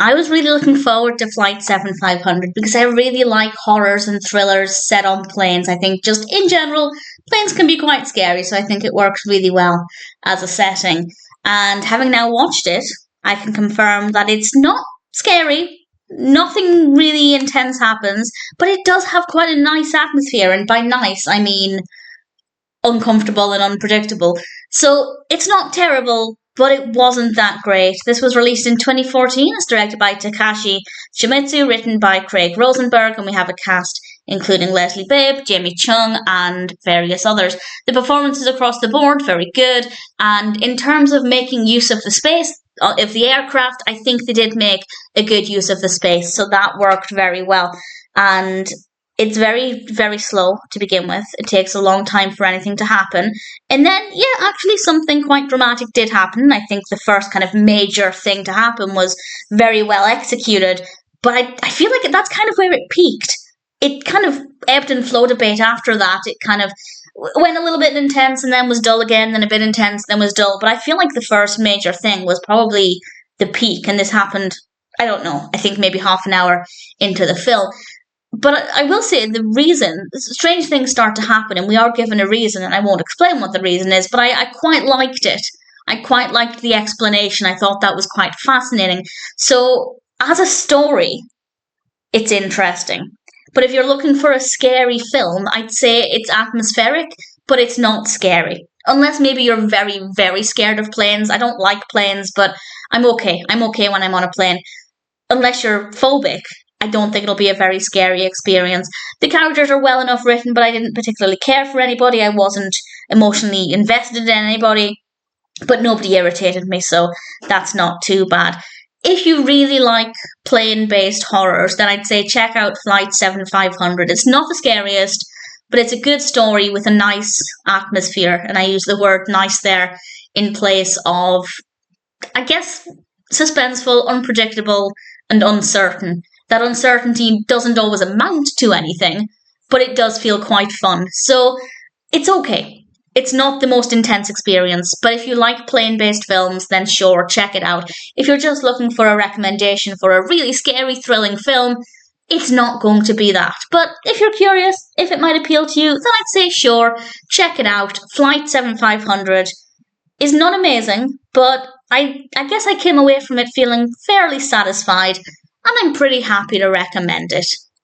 I was really looking forward to Flight 7500 because I really like horrors and thrillers set on planes. I think just in general, planes can be quite scary, so I think it works really well as a setting. And having now watched it, I can confirm that it's not scary. Nothing really intense happens, but it does have quite a nice atmosphere, and by nice, I mean uncomfortable and unpredictable. So it's not terrible, but it wasn't that great. This was released in 2014. It's directed by Takashi Shimizu, written by Craig Rosenberg, and we have a cast including Leslie Bibb, Jamie Chung, and various others. The performances across the board, very good, and in terms of making use of the space, of the aircraft, I think they did make a good use of the space, so that worked very well. And it's very, very slow to begin with. It takes a long time for anything to happen. And then, yeah, actually something quite dramatic did happen. I think the first kind of major thing to happen was very well executed. But I feel like that's kind of where it peaked. It kind of ebbed and flowed a bit after that. It kind of went a little bit intense and then was dull again, then a bit intense, then was dull. But I feel like the first major thing was probably the peak. And this happened, I don't know, I think maybe half an hour into the film. But I will say the reason, strange things start to happen and we are given a reason, and I won't explain what the reason is, but I quite liked it. I quite liked the explanation. I thought that was quite fascinating. So as a story, it's interesting. But if you're looking for a scary film, I'd say it's atmospheric, but it's not scary. Unless maybe you're very, very scared of planes. I don't like planes, but I'm okay. I'm okay when I'm on a plane. Unless you're phobic, I don't think it'll be a very scary experience. The characters are well enough written, but I didn't particularly care for anybody. I wasn't emotionally invested in anybody, but nobody irritated me, so that's not too bad. If you really like plane-based horrors, then I'd say check out Flight 7500. It's not the scariest, but it's a good story with a nice atmosphere, and I use the word nice there in place of, I guess, suspenseful, unpredictable, and uncertain. That uncertainty doesn't always amount to anything, but it does feel quite fun. So it's okay. It's not the most intense experience, but if you like plane-based films, then sure, check it out. If you're just looking for a recommendation for a really scary, thrilling film, it's not going to be that. But if you're curious, if it might appeal to you, then I'd say sure, check it out. Flight 7500 is not amazing, but I guess I came away from it feeling fairly satisfied, and I'm pretty happy to recommend it.